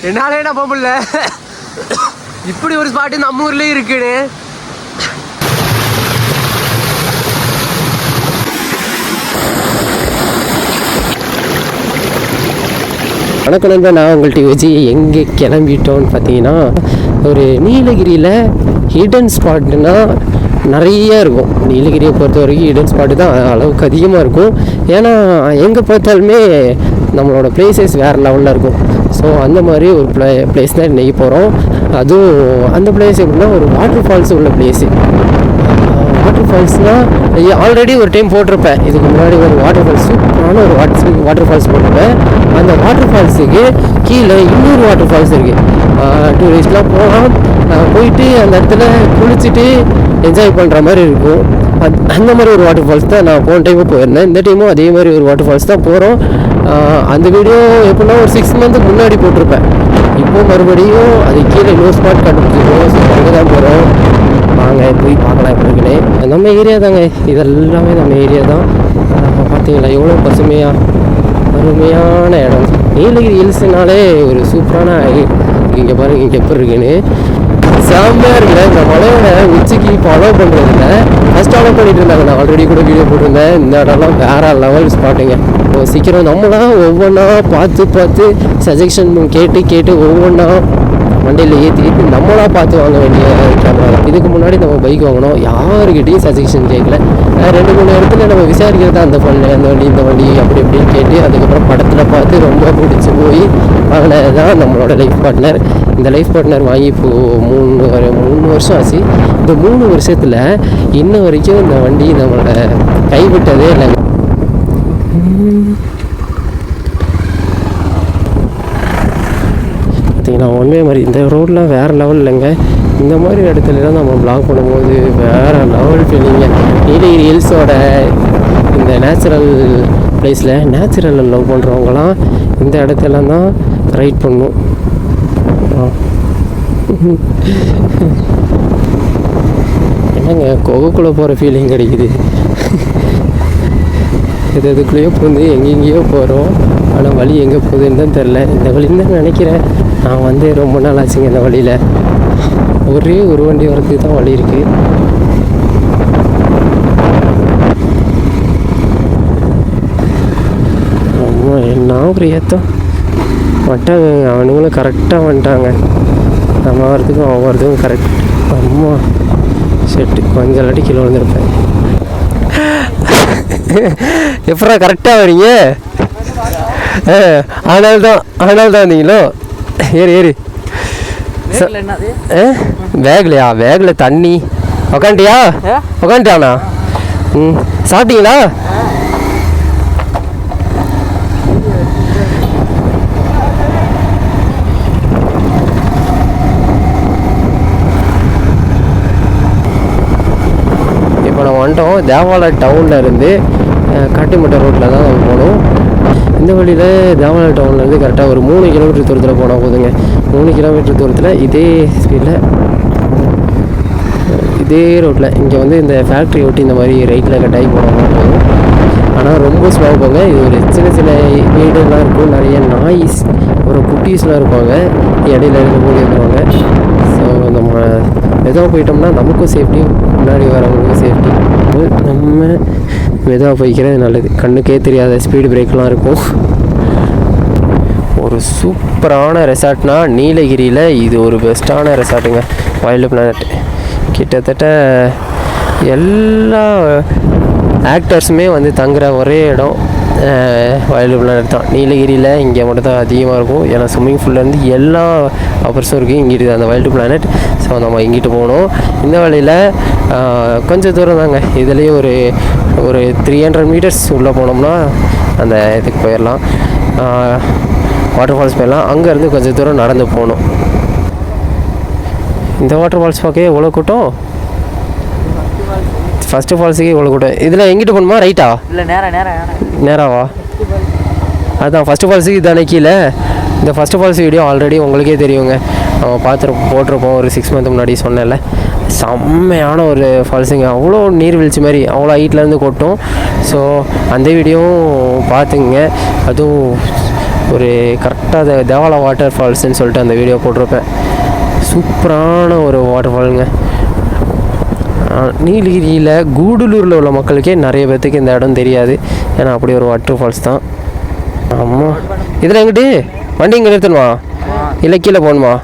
என்னாலே என்ன போக முடியல. இப்படி ஒரு ஸ்பாட்டு நம்ம ஊர்லேயும் இருக்குன்னு. வணக்கம் நண்பா, நான் உங்கள்கிட்ட வச்சு எங்கே கிளம்பிட்டோன்னு பார்த்தீங்கன்னா, ஒரு நீலகிரியில் ஹிடன் ஸ்பாட்டுன்னா நிறைய இருக்கும். நீலகிரியை பொறுத்த வரைக்கும் ஹிடன் ஸ்பாட்டு தான் அளவுக்கு அதிகமாக இருக்கும். ஏன்னா எங்கே பார்த்தாலுமே நம்மளோட பிளேசஸ் வேறு லெவலில் இருக்கும். ஸோ அந்த மாதிரி ஒரு பிளேஸ் தான் இன்றைக்கி போகிறோம். அதுவும் அந்த பிளேஸ் எப்படின்னா ஒரு வாட்டர் ஃபால்ஸ் உள்ள பிளேஸு. வாட்டர் ஃபால்ஸ்னால் ஆல்ரெடி ஒரு டைம் போட்டிருப்பேன். இதுக்கு முன்னாடி ஒரு வாட்டர் ஃபால்ஸ், சூப்பரான ஒரு வாட்டர் ஃபால்ஸ் போட்டிருப்பேன். அந்த வாட்டர் ஃபால்ஸுக்கு கீழே இன்னொரு வாட்டர் ஃபால்ஸ் இருக்குது. டூரிஸ்ட்லாம் போகலாம், போயிட்டு அந்த இடத்துல குளிச்சுட்டு என்ஜாய் பண்ணுற மாதிரி இருக்கும். அந்த மாதிரி ஒரு வாட்டர் ஃபால்ஸ் தான் நான் போன டைமும் போயிருந்தேன். இந்த டைமும் அதே மாதிரி ஒரு வாட்டர் ஃபால்ஸ் தான் போகிறோம். அந்த வீடியோ எப்படின்னா ஒரு 6 மந்த்துக்கு முன்னாடி போட்டிருப்பேன். இப்போது மறுபடியும் அது கீழே இன்னொரு ஸ்பாட் கண்டுபிடிச்சிருக்கோம். ஸோ அங்கே தான் போகிறோம். வாங்க போய் பார்க்கலாம் எப்படி இருக்குன்னு. நம்ம ஏரியா தாங்க, இதெல்லாமே நம்ம ஏரியா தான். பார்த்தீங்களா எவ்வளோ பசுமையாக அருமையான இடம். நீலகிரி ஹில்ஸ்னாலே ஒரு சூப்பரான இங்கே பாருங்கள் இங்கே எப்படி இருக்குன்னு. செம்மையாக இருக்குல்ல. இந்த மலையோட உச்சிக்கு இப்போ அலோவ் பண்ணுறதில்ல. ஃபஸ்ட் அலோவ் பண்ணிட்டு இருந்தாங்க. நான் ஆல்ரெடி கூட வீடியோ போட்டிருந்தேன். இந்த இடம்லாம் வேறு லெவல் ஸ்பாட்டுங்க. சீக்கிரம் நம்மளாம் ஒவ்வொன்றா பார்த்து சஜஷன் கேட்டு ஒவ்வொன்றா வண்டியில் ஏற்றி நம்மளாக பார்த்து வாங்க வேண்டிய கேமரா தான். இதுக்கு முன்னாடி நம்ம பைக் வாங்கினோம், யாருக்கிட்டையும் சஜஷன் கேட்கல. 2-3 இடத்துல நம்ம விசாரிக்கிறது தான். அந்த வண்டி இந்த வண்டி அப்படி இப்படின்னு கேட்டு அதுக்கப்புறம் படத்தில் பார்த்து ரொம்ப பிடிச்சி போய் வாங்கினது தான் நம்மளோட லைஃப் பார்ட்னர். இந்த லைஃப் பார்ட்னர் வாங்கி இப்போது 3 வருஷம் ஆச்சு. இந்த 3 வருஷத்தில் இன்ன வரைக்கும் இந்த வண்டி நம்மளை கைவிட்டதே இல்லைங்க. பார்த்தீங்கன்னா ஒன்றே மாதிரி இந்த ரோடெலாம் வேறு லெவல் இல்லைங்க. இந்த மாதிரி இடத்துலலாம் நம்ம ப்ளாக் பண்ணும்போது வேறு லெவல் ஃபீலிங்க. நீலகிரி ஹில்ஸோட இந்த நேச்சுரல் பிளேஸில் நேச்சுரலில் லவ் பண்ணுறவங்களாம் இந்த இடத்துலாம் தான் ரைட் பண்ணும். என்னங்க கொகைக்குள்ளே போகிற ஃபீலிங் கிடைக்குது. இதுக்குள்ளேயோ போந்து எங்கெங்கேயோ போகிறோம். ஆனால் வழி எங்கே போகுதுன்னு தான் தெரில. இந்த வழின்னு தான் நினைக்கிறேன். நான் வந்து ரொம்ப நாள் ஆச்சுங்க இந்த வழியில். ஒரே ஒரு வண்டி வரதுக்கு தான் வழி இருக்குது. என்ன ஒரு ஏற்றம் வந்துட்டாங்க. அவனுங்களும் கரெக்டாக வந்துட்டாங்க. நம்ம வரதுக்கும் ஒவ்வொருத்துக்கும் கரெக்ட். அம்மா செட்டு கொஞ்சம் இல்லாட்டி கீழே விழுந்துருப்பேன். எப்படா கரெக்டாக வரீங்க? ஆனால் தான் வந்தீங்களோ? ஏறு பேக்லையா? பேக்கில் தண்ணி. உக்காண்டியாண்ணா? சாப்பிட்டீங்களா? இப்போ நம்ம வந்துட்டோம். தேவாலா டவுனில் இருந்து காட்டிமட்டை ரோட்டில் தான் நம்ம போகணும். இந்த வழியில் தேவாலா டவுன்லேருந்து கரெக்டாக ஒரு 3 கிலோமீட்டர் தூரத்தில் போனால் போதுங்க. 3 கிலோமீட்டர் தூரத்தில் இதே ஸ்பீடில் இதே ரோட்டில் இங்கே வந்து இந்த ஃபேக்ட்ரி ஒட்டி இந்த மாதிரி ரைட்டில் கட்டாகி போனால் போதும். ஆனால் ரொம்ப ஸ்லோவாக போங்க. இது ஒரு சின்ன வீடுலாம் இருக்கும். நிறைய நாய்ஸ் ஒரு குட்டீஸ்லாம் இருப்பாங்க. இடையில இருந்து போய் இருப்பாங்க. ஸோ நம்ம மெதுவாக போயிட்டோம்னா நமக்கும் சேஃப்டி, முன்னாடி வரவங்களுக்கும் சேஃப்டி. நம்ம மெதுவாக போய்க்கிறது நல்லது. கண்ணுக்கே தெரியாத ஸ்பீடு பிரேக்லாம் இருக்கும். ஒரு சூப்பரான ரெசார்ட்னா நீலகிரியில் இது ஒரு பெஸ்ட்டான ரெசார்ட்டுங்க. Wild planet. கிட்டத்தட்ட எல்லா ஆக்டர்ஸுமே வந்து தங்குற ஒரே இடம் வைல்டு பிளானட் தான். நீலகிரியில் இங்கே மட்டும் தான் அதிகமாக இருக்கும். ஏன்னா ஸ்விம்மிங் பூல்லேருந்து எல்லா ஆஃபர்ஸும் இருக்குது இங்கே இருக்குது அந்த வைல்டு பிளானட். ஸோ நம்ம இங்கிட்டு போகணும். இந்த வழியில் கொஞ்சம் தூரம் தாங்க. இதுலேயே ஒரு 300 மீட்டர்ஸ் உள்ளே போனோம்னா அந்த இதுக்கு போயிடலாம். வாட்டர் ஃபால்ஸ் போயிடலாம். அங்கேருந்து கொஞ்சம் தூரம் நடந்து போகணும். இந்த வாட்டர் ஃபால்ஸ் பார்க்கவே எவ்வளோ கூட்டம். ஃபஸ்ட்டு ஃபால்ஸுக்கு இவ்வளோ கூட்டம். இதில் எங்கிட்டு போகணுமா? ரைட்டா? இல்லை நேராவா? அதுதான் ஃபஸ்ட்டு ஃபால்ஸுக்கு இதானே கீழே. இந்த ஃபஸ்ட்டு ஃபால்ஸ் வீடியோ ஆல்ரெடி உங்களுக்கே தெரியுங்க. போட்டிருப்போம் ஒரு 6 மந்த் முன்னாடி சொன்னேன்ல. செம்மையான ஒரு ஃபால்ஸுங்க. அவ்வளோ நீர்வீழ்ச்சி மாதிரி அவ்வளோ ஹைட்லேருந்து கொட்டும். ஸோ அந்த வீடியோவும் பார்த்துங்க. அதுவும் ஒரு கரெக்டாக தேவாலா வாட்டர் ஃபால்ஸ்ன்னு சொல்லிட்டு அந்த வீடியோ போட்டிருப்பேன். சூப்பரான ஒரு வாட்டர் ஃபாலுங்க. நீலகிரியில் கூடலூரில் உள்ள மக்களுக்கே நிறைய பேர்த்துக்கு இந்த இடம் தெரியாது. ஏன்னா அப்படி ஒரு வாட்டர் ஃபால்ஸ் தான். ஆமாம், இதில் எங்கிட்டு வண்டி இங்கே நிறுத்தணுமா இல்லை கீழே போகணுமா?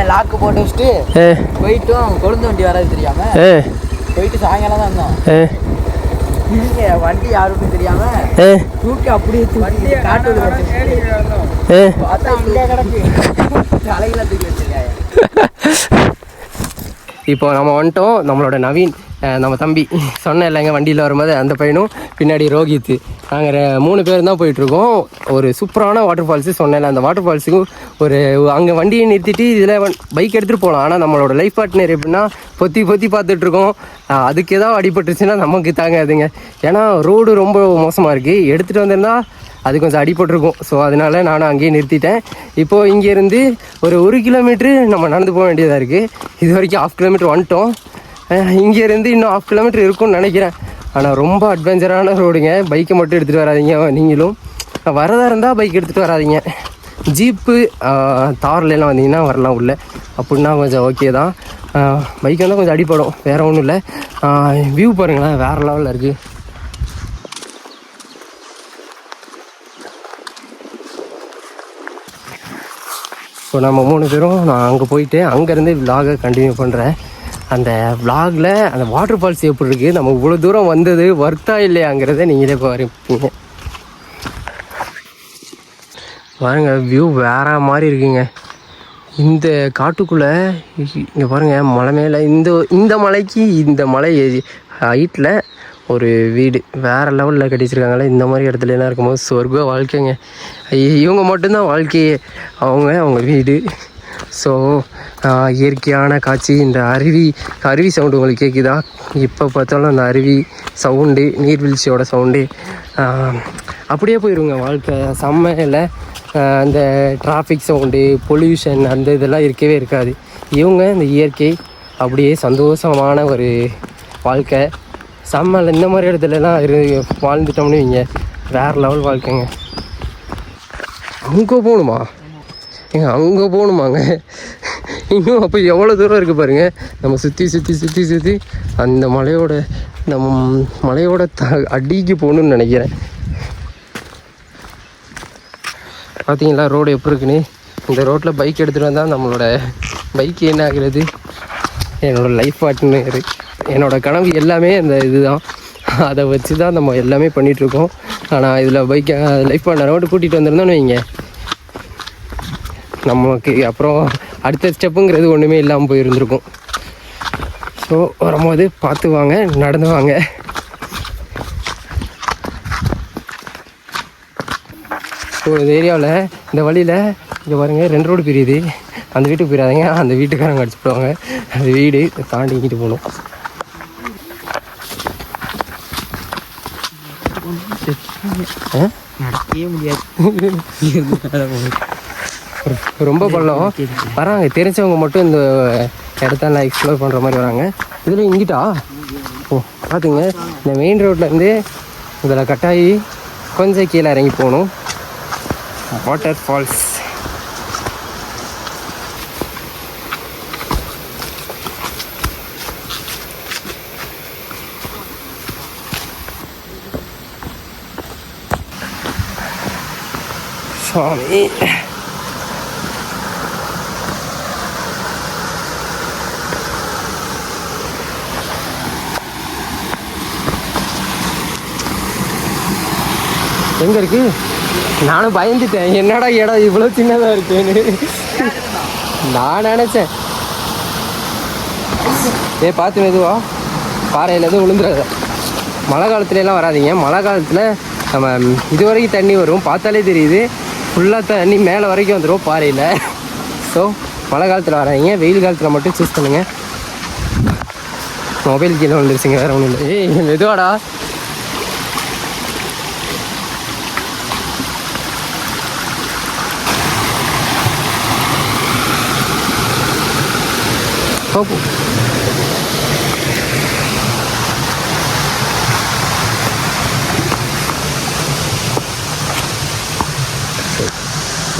லாக்கு போட்டு வச்சுட்டு போயிட்டும் கொழுந்து வண்டி வராது தெரியாம போயிட்டு சாயங்காலம் தான் இருந்தோம். வண்டி யாருக்கும் தெரியாம தூக்கி அப்படியே காட்டு தலைகளை தூக்கி வச்சிருக்காங்க. இப்போ நம்ம வந்துட்டோம். நம்மளோட நவீன், நம்ம தம்பி சொன்ன இல்லைங்க, வண்டியில் வரும்போது அந்த பையனும் பின்னாடி ரோஹித், நாங்கள் 3 பேர் தான் போயிட்டுருக்கோம். ஒரு சூப்பரான வாட்டர் ஃபால்ஸு சொன்னேன். அந்த வாட்டர் ஃபால்ஸுக்கும் ஒரு அங்கே வண்டியை நிறுத்திட்டு இதில் பைக் எடுத்துகிட்டு போகலாம். ஆனால் நம்மளோட லைஃப் பார்ட்னர் எப்படின்னா பொத்தி பார்த்துட்ருக்கோம். அதுக்கு ஏதாவது அடிபட்டுருச்சுன்னா நமக்கு தாங்காதுங்க. ஏன்னா ரோடு ரொம்ப மோசமாக இருக்குது. எடுத்துகிட்டு வந்திருந்தா அது கொஞ்சம் அடிபட்டிருக்கும். ஸோ அதனால நானும் அங்கேயே நிறுத்திட்டேன். இப்போது இங்கேருந்து ஒரு 1 கிலோமீட்ரு நம்ம நடந்து போக வேண்டியதாக இருக்குது. இது வரைக்கும் 1/2 கிலோமீட்டர் வந்துட்டோம். இங்கேருந்து இன்னும் 1/2 கிலோமீட்டர் இருக்கும்னு நினைக்கிறேன். ஆனால் ரொம்ப அட்வென்ச்சரான ரோடுங்க. பைக்கை மட்டும் எடுத்துகிட்டு வராதிங்க. நீங்களும் வரதாக இருந்தால் பைக் எடுத்துகிட்டு வராதிங்க. ஜீப்பு தார்லாம் வந்தீங்கன்னா வரலாம் உள்ள, அப்படின்னா கொஞ்சம் ஓகே தான். பைக் வந்தால் கொஞ்சம் அடிப்படும், வேறு ஒன்றும் இல்லை. வியூ பாருங்களேன், வேறு லெவலில் இருக்குது. ஸோ நம்ம 3 பேரும் நான் அங்கே போயிட்டு அங்கேருந்து விலாகை கண்டினியூ பண்ணுறேன். அந்த விலாகில் அந்த வாட்டர் ஃபால்ஸ் எப்படி இருக்குது, நம்ம இவ்வளோ தூரம் வந்தது வர்த்தா இல்லையாங்கிறத நீங்களே பாருப்பீங்க. பாருங்க, வியூ வேறு மாதிரி இருக்குங்க. இந்த காட்டுக்குள்ளே இங்கே பாருங்கள், மலை மேலே இந்த மலைக்கு இந்த மலை ஹைட்டில் ஒரு வீடு வேறு லெவலில் கட்டிச்சிருக்காங்களே. இந்த மாதிரி இடத்துலலாம் இருக்கும்போது சொர்க்க வாழ்க்கைங்க. இவங்க மட்டும்தான் வாழ்க்கையே, அவங்க வீடு. ஸோ இயற்கையான காட்சி. இந்த அருவி சவுண்டு உங்களுக்கு கேட்குதா? இப்போ பார்த்தாலும் அந்த அருவி சவுண்டு, நீர்வீழ்ச்சியோட சவுண்டு அப்படியே போயிடுங்க வாழ்க்கை. செம்மையில் அந்த டிராஃபிக் சவுண்டு, பொல்யூஷன் அந்த இதெல்லாம் இருக்கவே இருக்காது. இவங்க இந்த இயற்கை அப்படியே சந்தோஷமான ஒரு வாழ்க்கை. செம்மல இந்த மாதிரி இடத்துலலாம் வாழ்ந்துட்டோம்னு வைங்க, வேறு லெவல் வாழ்க்கைங்க. அங்கே போகணுமா? அங்கே போகணுமாங்க இன்னும்? அப்போ எவ்வளோ தூரம் இருக்குது பாருங்கள். நம்ம சுற்றி அந்த மலையோட அடிக்கு போகணுன்னு நினைக்கிறேன். பார்த்தீங்களா ரோடு எப்படி இருக்குன்னு? இந்த ரோட்டில் பைக் எடுத்துகிட்டு வந்தால் நம்மளோட பைக் என்ன ஆகுறது? என்னோடய லைஃப் பார்ட்னர், என்னோடய கனவு எல்லாமே அந்த இதுதான். அதை வச்சு தான் நம்ம எல்லாமே பண்ணிகிட்ருக்கோம். ஆனால் இதில் பைக்கை லைஃப் பார்ட்னர் மட்டும் கூட்டிகிட்டு வந்திருந்தோன்னு வைங்க, நமக்கு அப்புறம் அடுத்த ஸ்டெப்புங்கிறது ஒன்றுமே இல்லாமல் போயிருந்துருக்கும். ஸோ வரும்போது பார்த்து வாங்க, நடந்து வாங்க. ஸோ இந்த ஏரியாவில் இந்த வழியில் இங்கே பாருங்கள் 2 ரோடு பிரியுது. அந்த வீட்டுக்கு போயிடாதீங்க, அந்த வீட்டுக்காரங்க அடிச்சு போடுவாங்க. அந்த வீடு தாண்டிக்கிட்டு போகணும். ரொம்ப பள்ளம் வராங்க. தெரிஞ்சவங்க மட்டும் இந்த இடத்தெல்லாம் எக்ஸ்ப்ளோர் பண்ணுற மாதிரி வராங்க. இதில் இங்கிட்டா பார்த்துங்க, இந்த மெயின் ரோட்லேருந்து இதில் கட்டாயி கொஞ்சம் கீழே இறங்கி போகணும். வாட்டர் ஃபால்ஸ் சாமி. எங்கே இருக்கு? நானும் பயந்துட்டேன், என்னடா இடம் இவ்வளோ சின்னதாக இருக்குன்னு நான் நினச்சேன். பார்த்து மெதுவா, பாறையில் எதுவும் விழுந்துடாது. மழை காலத்துலலாம் வராதிங்க. மழை காலத்தில் நம்ம இது வரைக்கும் தண்ணி வரும், பார்த்தாலே தெரியுது. ஃபுல்லாக தண்ணி மேலே வரைக்கும் வந்துடும் பாறையில். ஸோ மழை காலத்தில் வராதிங்க, வெயில் காலத்தில் மட்டும் சூஸ் பண்ணுங்கள். மொபைல் கீழே வந்துருச்சுங்க, வேறு ஒன்றும் இல்லை. மெதுவாடா. போப்போ.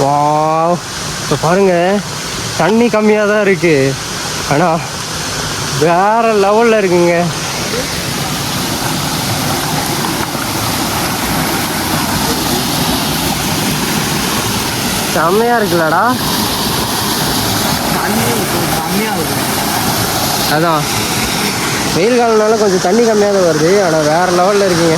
வாவ், இப்போ பாருங்கள் தண்ணி கம்மியாக தான் இருக்குது, ஆனால் வேறு லெவலில் இருக்குங்க. செம்மையாக இருக்குல்லடா. அதான் வெயில் காலம்னால கொஞ்சம் தண்ணி கம்மியாக தான் வருது, ஆனால் வேறு லெவலில் இருக்குங்க.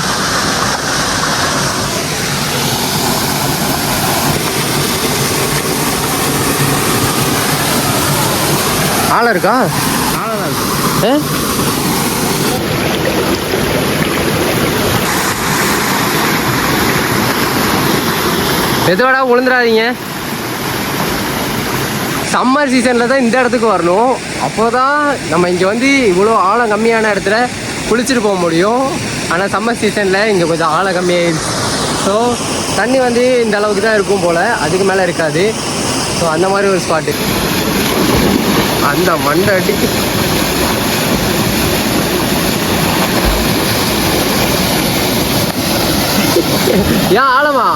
ஆளை இருக்கா? எதோடா விழுந்துடாதீங்க. சம்மர் சீசனில் தான் இந்த இடத்துக்கு வரணும், அப்போ தான் நம்ம இங்கே வந்து இவ்வளோ ஆழம் கம்மியான இடத்துல குளிச்சுட்டு போக முடியும். ஆனால் சம்மர் சீசனில் இங்கே கொஞ்சம் ஆழம் கம்மியாகிடுச்சு. ஸோ தண்ணி வந்து இந்த அளவுக்கு தான் இருக்கும் போல், அதுக்கு மேலே இருக்காது. ஸோ அந்த மாதிரி ஒரு ஸ்பாட்டு. அந்த மண்டை அடி ஏன் ஆழமா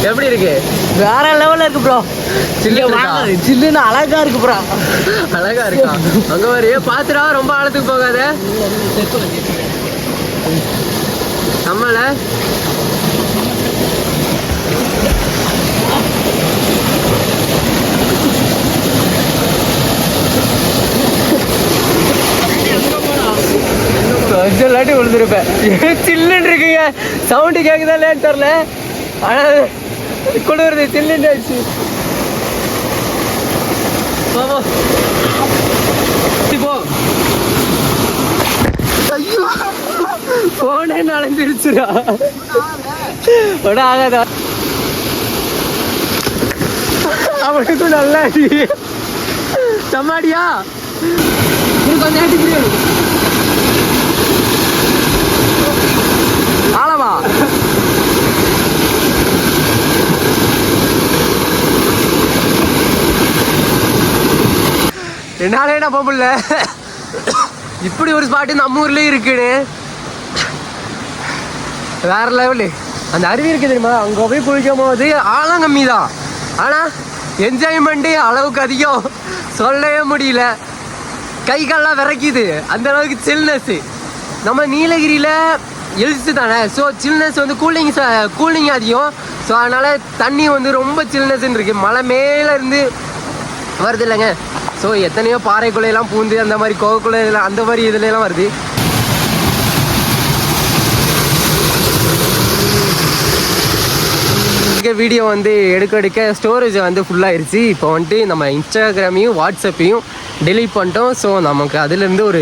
எப்படி இருக்கு? வேற லெவல்ல இருக்கு ப்ரோ. சில்லுன்னு அழகா இருக்கு ப்ரோ. அழகா இருக்கா? அங்க ஒரு பாத்துடா, ரொம்ப ஆழத்துக்கு போகாத. நம்மள கொஞ்சம் இல்லாட்டி விழுந்துருப்பேன். சில்லுன்னு இருக்குங்க, சவுண்டு கேட்குதா இல்லையான்னு தெரில, ஆனால் குளிருது, சில்லுன்னு ஆச்சு. போ, ஐயோ போனே நனைஞ்சிருச்சுடா. ஆகாதா அவனுக்கும் நல்லா அடி. சம்மாடியா கொஞ்சம் அடிக்கிறேன். ஆளவா என்னாலே என்ன போக முடியல. இப்படி ஒரு ஸ்பாட்டு நம்ம ஊர்லேயே இருக்குன்னு வேற லெவலு. அந்த அருவி இருக்கு தெரியுமா, அங்கே போய் குளிக்கும் போது ஆழம் கம்மி தான், ஆனால் என்ஜாய்மெண்ட்டு அளவுக்கு அதிகம், சொல்லவே முடியல. கை கால்லாம் விரைக்குது, அந்த அளவுக்கு சில்னஸ்ஸு. நம்ம நீலகிரியில் ஹில்ஸு தானே, ஸோ சில்னஸ் வந்து கூலிங் அதிகம். ஸோ அதனால் தண்ணி வந்து ரொம்ப சில்னஸ்ன்னு இருக்குது, மலை மேலே இருந்து வருது இல்லைங்க. ஸோ எத்தனையோ பாறைக்குள்ளையெல்லாம் பூந்து அந்த மாதிரி கோவக்குள்ளையெல்லாம் அந்த மாதிரி இதுலலாம் வருது. வீடியோ வந்து எடுக்க ஸ்டோரேஜ் வந்து ஃபுல்லாகிருச்சு. இப்போ வந்துட்டு நம்ம இன்ஸ்டாகிராமையும் வாட்ஸ்அப்பையும் டெலீட் பண்ணிட்டோம். ஸோ நமக்கு அதுலேருந்து ஒரு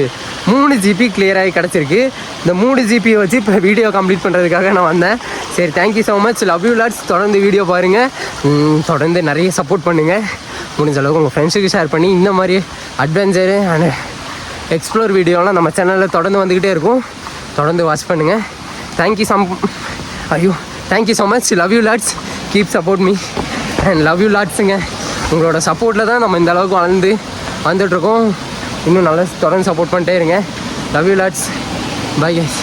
3 GB கிளியராகி கிடச்சிருக்கு. இந்த 3 GB வச்சு இப்போ வீடியோ கம்ப்ளீட் பண்ணுறதுக்காக நான் வந்தேன். சரி, thank you so much, love you lots. தொடர்ந்து வீடியோ பாருங்கள், தொடர்ந்து நிறைய சப்போர்ட் பண்ணுங்கள். முடிஞ்ச அளவுக்கு உங்கள் ஃப்ரெண்ட்ஸுக்கு ஷேர் பண்ணி இந்த மாதிரி அட்வென்ச்சரு அண்ட் எக்ஸ்ப்ளோர் வீடியோலாம் நம்ம சேனலில் தொடர்ந்து வந்துக்கிட்டே இருக்கும். தொடர்ந்து வாட்ச் பண்ணுங்கள். Thank you so much, love you lots, keep support me and love you லாட்ஸுங்க. உங்களோட சப்போர்ட்டில் தான் நம்ம இந்த அளவுக்கு வந்துட்டுருக்கோம். இன்னும் நல்லா தொடர்ந்து சப்போர்ட் பண்ணிட்டே இருங்க. Love you lots, bye guys.